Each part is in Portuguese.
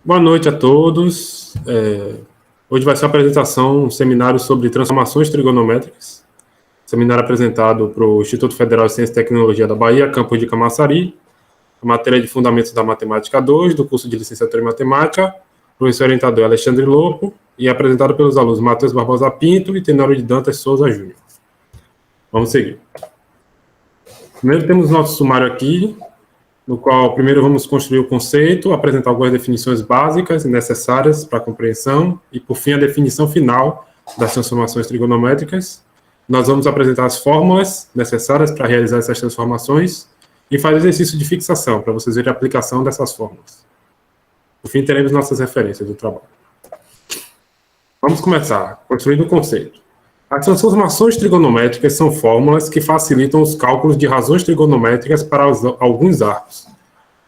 Boa noite a todos. Hoje vai ser uma apresentação, um seminário sobre transformações trigonométricas. Seminário apresentado para o Instituto Federal de Ciência e Tecnologia da Bahia, campus de Camaçari. A matéria de Fundamentos da Matemática 2, do curso de Licenciatura em Matemática. O professor orientador Alexandre Lopo e apresentado pelos alunos Matheus Barbosa Pinto e Tenório de Dantas Souza Júnior. Vamos seguir. Primeiro temos nosso sumário aqui, no qual primeiro vamos construir o conceito, apresentar algumas definições básicas e necessárias para a compreensão e, por fim, a definição final das transformações trigonométricas. Nós vamos apresentar as fórmulas necessárias para realizar essas transformações e fazer exercício de fixação, para vocês verem a aplicação dessas fórmulas. Por fim, teremos nossas referências do trabalho. Vamos começar construindo o conceito. As transformações trigonométricas são fórmulas que facilitam os cálculos de razões trigonométricas para alguns arcos.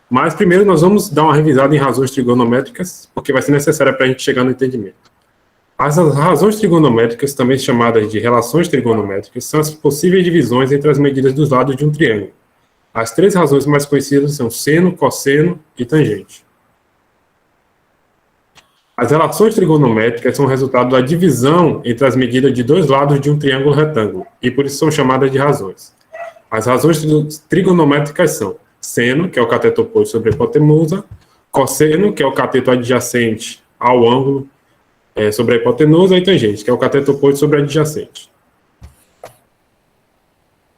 Mas primeiro nós vamos dar uma revisada em razões trigonométricas, porque vai ser necessária para a gente chegar no entendimento. As razões trigonométricas, também chamadas de relações trigonométricas, são as possíveis divisões entre as medidas dos lados de um triângulo. As três razões mais conhecidas são seno, cosseno e tangente. As relações trigonométricas são resultado da divisão entre as medidas de dois lados de um triângulo retângulo, e por isso são chamadas de razões. As razões trigonométricas são seno, que é o cateto oposto sobre a hipotenusa, cosseno, que é o cateto adjacente ao ângulo sobre a hipotenusa, e tangente, que é o cateto oposto sobre a adjacente.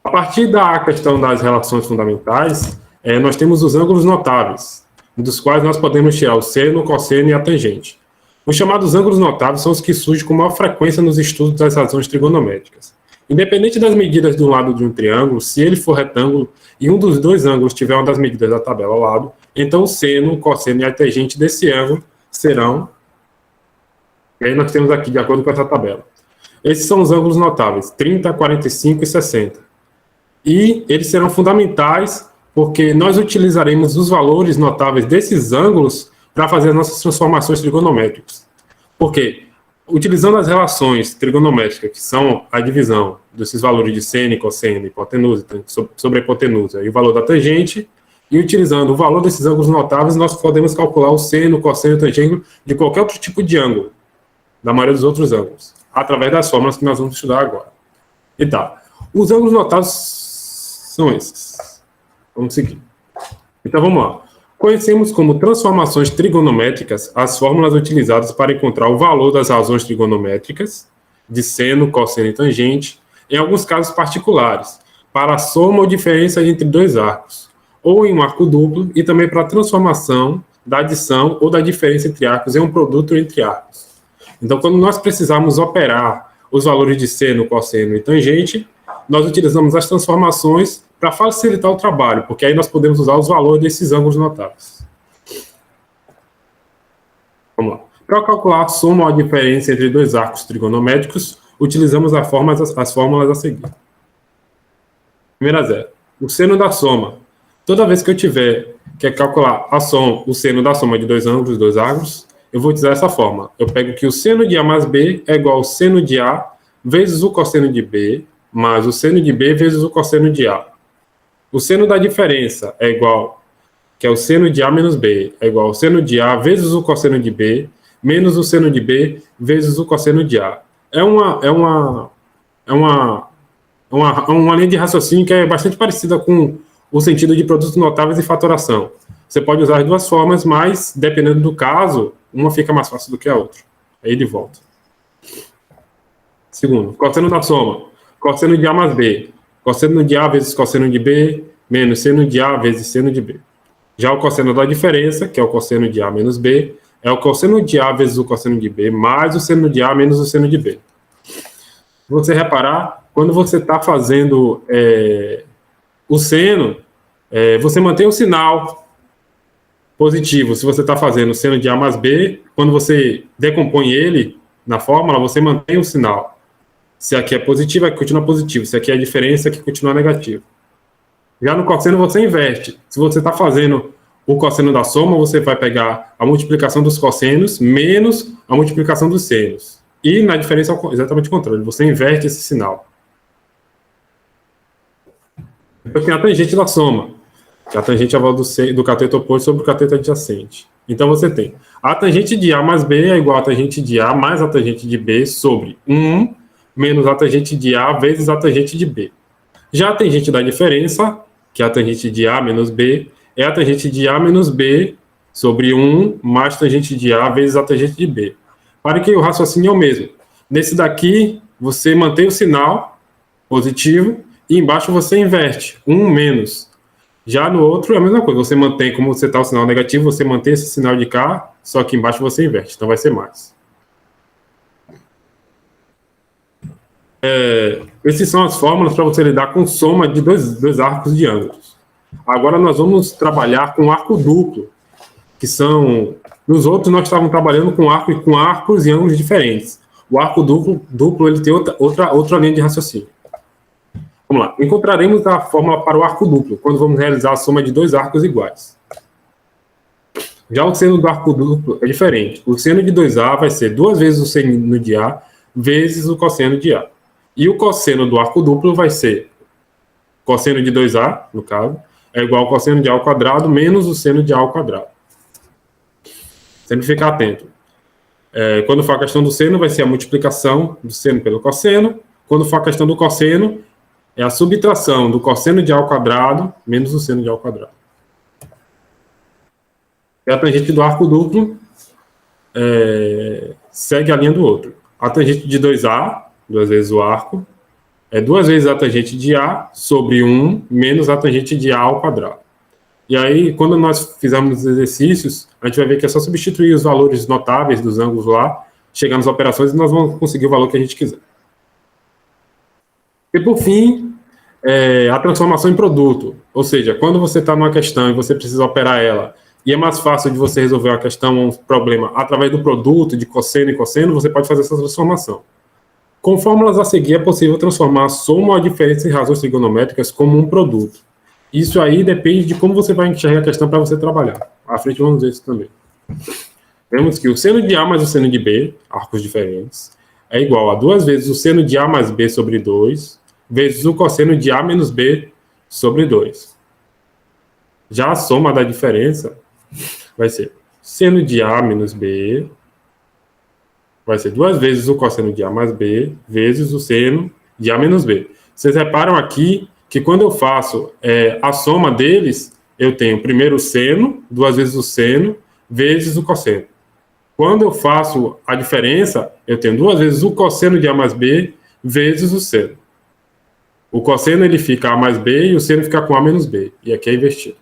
A partir da questão das relações fundamentais, nós temos os ângulos notáveis, dos quais nós podemos tirar o seno, o cosseno e a tangente. Os chamados ângulos notáveis são os que surgem com maior frequência nos estudos das razões trigonométricas. Independente das medidas do lado de um triângulo, se ele for retângulo e um dos dois ângulos tiver uma das medidas da tabela ao lado, então o seno, o cosseno e a tangente desse ângulo serão... E aí nós temos aqui, de acordo com essa tabela. Esses são os ângulos notáveis, 30, 45 e 60. E eles serão fundamentais porque nós utilizaremos os valores notáveis desses ângulos para fazer as nossas transformações trigonométricas. Porque, utilizando as relações trigonométricas, que são a divisão desses valores de seno, cosseno, hipotenusa, sobre a hipotenusa, e o valor da tangente, e utilizando o valor desses ângulos notáveis, nós podemos calcular o seno, cosseno e tangente de qualquer outro tipo de ângulo, da maioria dos outros ângulos, através das fórmulas que nós vamos estudar agora. E tá, os ângulos notáveis são esses. Vamos seguir. Então, vamos lá. Conhecemos como transformações trigonométricas as fórmulas utilizadas para encontrar o valor das razões trigonométricas de seno, cosseno e tangente, em alguns casos particulares, para a soma ou diferença entre dois arcos, ou em um arco duplo, e também para a transformação da adição ou da diferença entre arcos em um produto entre arcos. Então, quando nós precisarmos operar os valores de seno, cosseno e tangente, nós utilizamos as transformações para facilitar o trabalho, porque aí nós podemos usar os valores desses ângulos notáveis. Vamos lá. Para calcular a soma ou a diferença entre dois arcos trigonométricos, utilizamos as fórmulas a seguir. Primeira zero. O seno da soma. Toda vez que eu tiver que calcular o seno da soma de dois ângulos, dois arcos, eu vou utilizar essa fórmula. Eu pego que o seno de A mais B é igual ao seno de A vezes o cosseno de B, mais o seno de B vezes o cosseno de A. O seno da diferença é igual, que é o seno de A menos B, é igual ao seno de A vezes o cosseno de B, menos o seno de B vezes o cosseno de A. É uma linha de raciocínio que é bastante parecida com o sentido de produtos notáveis e fatoração. Você pode usar as duas formas, mas, dependendo do caso, uma fica mais fácil do que a outra. Aí ele volta. Segundo, cosseno da soma. Cosseno de A mais B. Cosseno de A vezes cosseno de B, menos seno de A vezes seno de B. Já o cosseno da diferença, que é o cosseno de A menos B, é o cosseno de A vezes o cosseno de B, mais o seno de A menos o seno de B. Se você reparar, quando você está fazendo o seno, você mantém o sinal positivo. Se você está fazendo o seno de A mais B, quando você decompõe ele na fórmula, você mantém o sinal. Se aqui é positivo, aqui continua positivo. Se aqui é diferença, aqui continua negativo. Já no cosseno, você inverte. Se você está fazendo o cosseno da soma, você vai pegar a multiplicação dos cossenos menos a multiplicação dos senos. E na diferença é exatamente o contrário. Você inverte esse sinal. Depois tem a tangente da soma. que a tangente é a volta do cateto oposto sobre o cateto adjacente. Então, você tem a tangente de A mais B é igual a tangente de A mais a tangente de B sobre 1 menos a tangente de A vezes a tangente de B. Já a tangente da diferença, que é a tangente de A menos B, é a tangente de A menos B sobre 1 mais tangente de A vezes a tangente de B. Para que o raciocínio é o mesmo. Nesse daqui, você mantém o sinal positivo e embaixo você inverte, 1 menos. Já no outro é a mesma coisa, você mantém, como você está o sinal negativo, você mantém esse sinal de cá, só que embaixo você inverte, então vai ser mais. Essas são as fórmulas para você lidar com soma de dois arcos de ângulos. Agora nós vamos trabalhar com arco duplo, que são... Nos outros nós estávamos trabalhando com arcos e ângulos diferentes. O arco duplo ele tem outra linha de raciocínio. Vamos lá. Encontraremos a fórmula para o arco duplo, quando vamos realizar a soma de dois arcos iguais. Já o seno do arco duplo é diferente. O seno de 2A vai ser 2 vezes o seno de A vezes o cosseno de A. E o cosseno do arco duplo vai ser cosseno de 2A, no caso, é igual ao cosseno de A ao quadrado menos o seno de A ao quadrado. Sempre ficar atento. Quando for a questão do seno, vai ser a multiplicação do seno pelo cosseno. Quando for a questão do cosseno, é a subtração do cosseno de A ao quadrado menos o seno de A ao quadrado. E a tangente do arco duplo segue a linha do outro. A tangente de 2A, 2 vezes o arco, é 2 vezes a tangente de A sobre 1 menos a tangente de A ao quadrado. E aí, quando nós fizermos os exercícios, a gente vai ver que é só substituir os valores notáveis dos ângulos lá, chegar nas operações e nós vamos conseguir o valor que a gente quiser. E, por fim, a transformação em produto. Ou seja, quando você está numa questão e você precisa operar ela, e é mais fácil de você resolver uma questão, um problema, através do produto, de cosseno e cosseno, você pode fazer essa transformação. Com fórmulas a seguir, é possível transformar a soma ou a diferença em razões trigonométricas como um produto. Isso aí depende de como você vai enxergar a questão para você trabalhar. À frente vamos ver isso também. Vemos que o seno de A mais o seno de B, arcos diferentes, é igual a 2 vezes o seno de A mais B sobre 2, vezes o cosseno de A menos B sobre 2. Já a soma da diferença vai ser seno de A menos B, vai ser 2 vezes o cosseno de A mais B, vezes o seno de A menos B. Vocês reparam aqui que quando eu faço a soma deles, eu tenho primeiro o seno, 2 vezes o seno, vezes o cosseno. Quando eu faço a diferença, eu tenho 2 vezes o cosseno de A mais B, vezes o seno. O cosseno ele fica A mais B e o seno fica com A menos B. E aqui é invertido.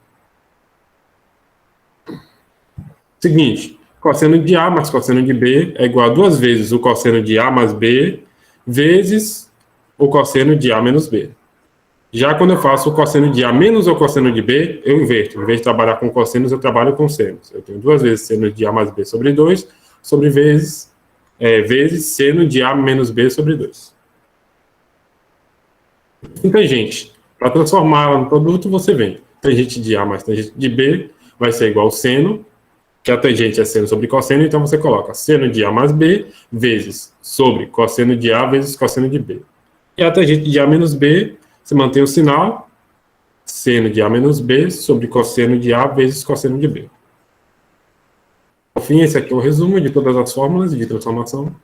Seguinte, cosseno de A mais cosseno de B é igual a 2 vezes o cosseno de A mais B, vezes o cosseno de A menos B. Já quando eu faço o cosseno de A menos o cosseno de B, eu inverto. Em vez de trabalhar com cossenos, eu trabalho com senos. Eu tenho 2 vezes seno de A mais B sobre 2, sobre vezes seno de A menos B sobre 2. Em tangente, para transformá-la no produto, você vem. Tangente de A mais tangente de B vai ser igual ao seno, que a tangente é seno sobre cosseno, então você coloca seno de A mais B vezes sobre cosseno de A vezes cosseno de B. E a tangente de A menos B, você mantém o sinal, seno de A menos B sobre cosseno de A vezes cosseno de B. Por fim, esse aqui é o resumo de todas as fórmulas de transformação.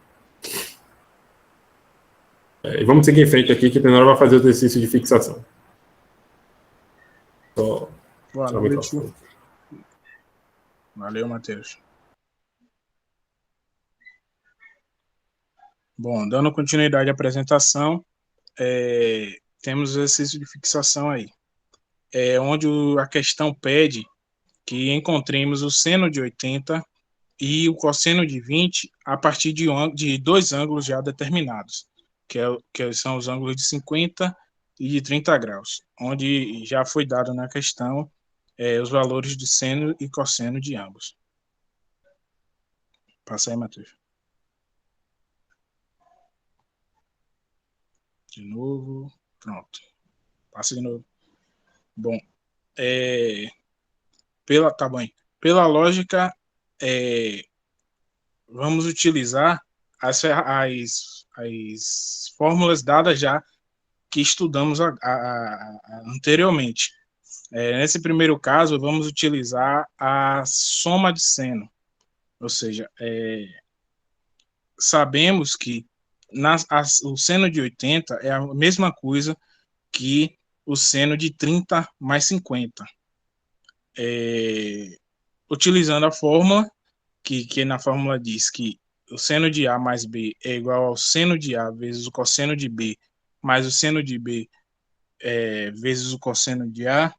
E vamos seguir em frente aqui, que a Tenora vai fazer o exercício de fixação. Boa noite. Valeu, Matheus. Bom, dando continuidade à apresentação, temos o exercício de fixação aí, onde a questão pede que encontremos o seno de 80 e o cosseno de 20 a partir de dois ângulos já determinados, que são os ângulos de 50 e de 30 graus, onde já foi dado na questão os valores de seno e cosseno de ambos. Passa aí, Matheus. De novo, pronto. Passa de novo. Bom, pela lógica, vamos utilizar as fórmulas dadas já que estudamos anteriormente. Nesse primeiro caso, vamos utilizar a soma de seno, ou seja, sabemos que o seno de 80 é a mesma coisa que o seno de 30 mais 50. Utilizando a fórmula, que na fórmula diz que o seno de A mais B é igual ao seno de A vezes o cosseno de B, mais o seno de B vezes o cosseno de A.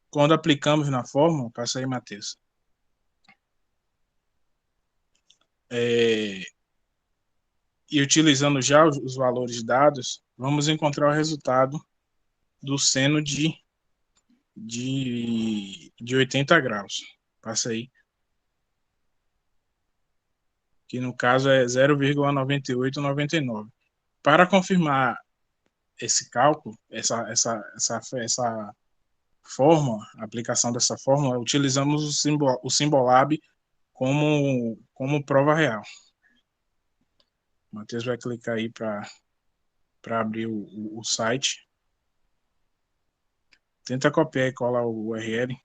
Quando aplicamos na fórmula, passa aí, Matheus, e utilizando já os valores dados, vamos encontrar o resultado do seno de 80 graus. Passa aí. Que no caso é 0,9899. Para confirmar esse cálculo, essa fórmula, a aplicação dessa fórmula, utilizamos o Symbolab como prova real. O Matheus vai clicar aí para abrir o site. Tenta copiar e colar o URL.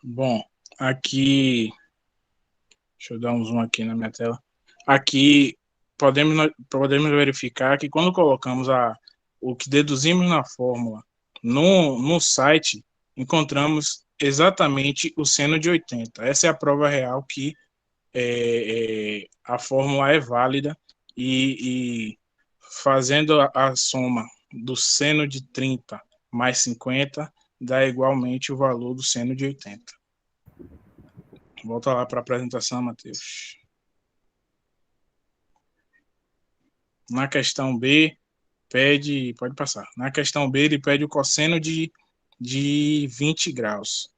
Bom, aqui, deixa eu dar um zoom aqui na minha tela. Aqui podemos verificar que quando colocamos o que deduzimos na fórmula no site, encontramos exatamente o seno de 80. Essa é a prova real que a fórmula é válida e fazendo a soma do seno de 30 mais 50 dá igualmente o valor do seno de 80. Volta lá para a apresentação, Matheus. Na questão B, pode passar. Na questão B, ele pede o cosseno de 20 graus.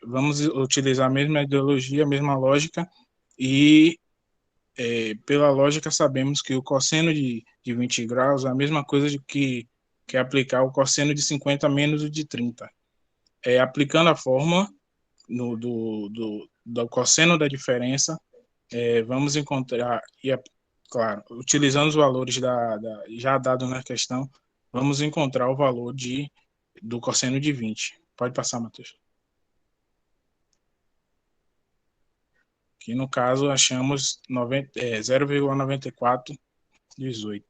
Vamos utilizar a mesma ideologia, a mesma lógica, e pela lógica sabemos que o cosseno de 20 graus é a mesma coisa que aplicar o cosseno de 50 menos o de 30. Aplicando a fórmula do cosseno da diferença, vamos encontrar, claro, utilizando os valores já dados na questão, vamos encontrar o valor do cosseno de 20. Pode passar, Matheus. Que no caso achamos 0,9418.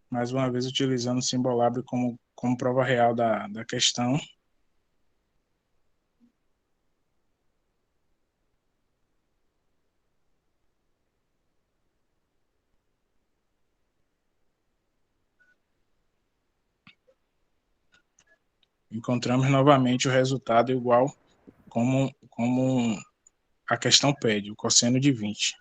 Mais uma vez utilizando o Symbolab como prova real da questão. Encontramos novamente o resultado igual como a questão pede, o cosseno de 20.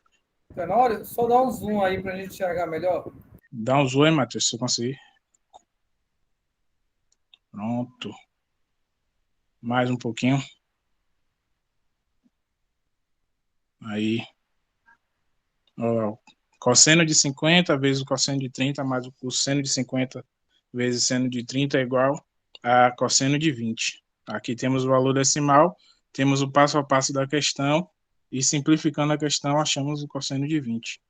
Tenório, só dá um zoom aí para a gente enxergar melhor. Dá um zoom aí, Matheus, se eu conseguir. Pronto. Mais um pouquinho. Aí. Ó, cosseno de 50 vezes o cosseno de 30 mais o seno de 50 vezes o seno de 30 é igual a cosseno de 20. Aqui temos o valor decimal, temos o passo a passo da questão e simplificando a questão achamos o cosseno de 20,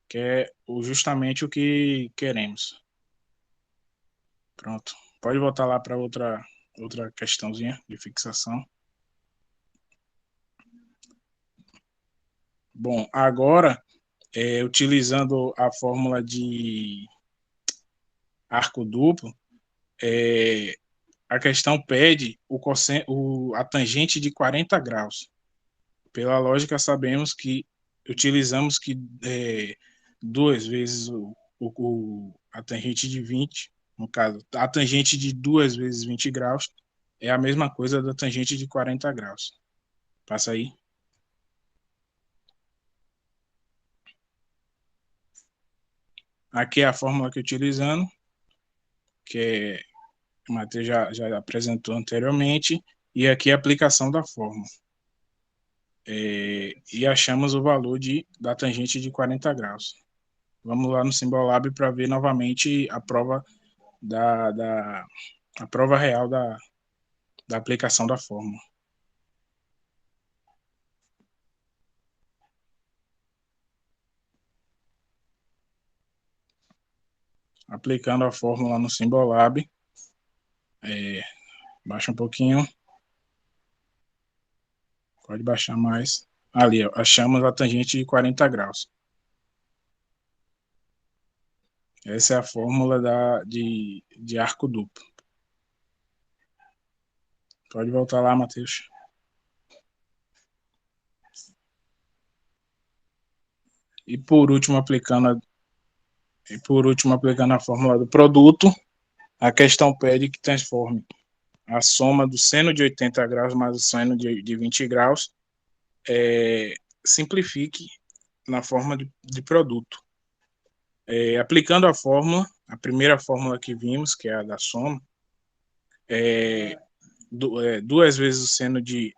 que é justamente o que queremos. Pronto. Pode voltar lá para outra questãozinha de fixação. Bom, agora, utilizando a fórmula de arco duplo, a questão pede a tangente de 40 graus. Pela lógica, sabemos que utilizamos que duas vezes a tangente de 20, no caso, a tangente de 2 vezes 20 graus é a mesma coisa da tangente de 40 graus. Passa aí. Aqui é a fórmula que utilizando, que o Matheus já apresentou anteriormente, e aqui a aplicação da fórmula. E achamos o valor da tangente de 40 graus. Vamos lá no Symbolab para ver novamente a prova a prova real da aplicação da fórmula. Aplicando a fórmula no Symbolab, baixa um pouquinho, pode baixar mais. Ali, ó, achamos a tangente de 40 graus. Essa é a fórmula de arco duplo. Pode voltar lá, Matheus. E por último, aplicando a fórmula do produto, a questão pede que transforme a soma do seno de 80 graus mais o seno de 20 graus, simplifique na forma de produto. Aplicando a fórmula, a primeira fórmula que vimos, que é a da soma, duas vezes o seno de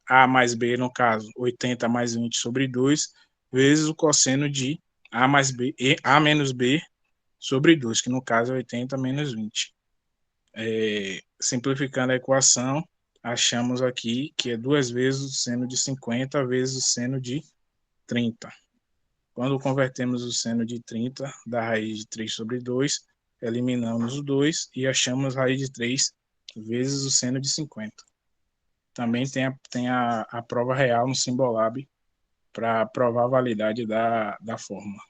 A mais B, no caso, 80 mais 20 sobre 2, vezes o cosseno de A mais B, A menos B sobre 2, que no caso é 80 menos 20. Simplificando a equação, achamos aqui que é duas vezes o seno de 50 vezes o seno de 30. Quando convertemos o seno de 30 da raiz de 3 sobre 2, eliminamos o 2 e achamos raiz de 3 vezes o seno de 50. Também tem a prova real no Symbolab para provar a validade da fórmula.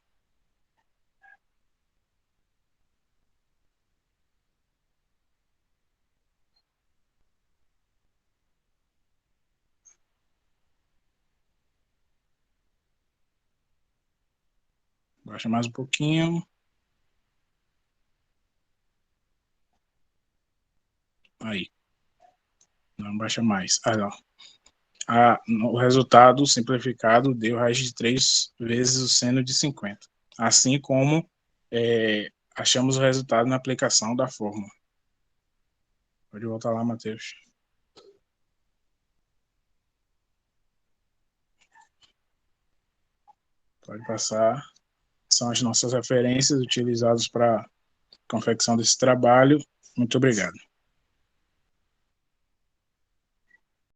Baixa mais um pouquinho. Aí. Não baixa mais. Não. O resultado simplificado deu raiz de 3 vezes o seno de 50. Assim como achamos o resultado na aplicação da fórmula. Pode voltar lá, Matheus. Pode passar. São as nossas referências utilizadas para a confecção desse trabalho. Muito obrigado.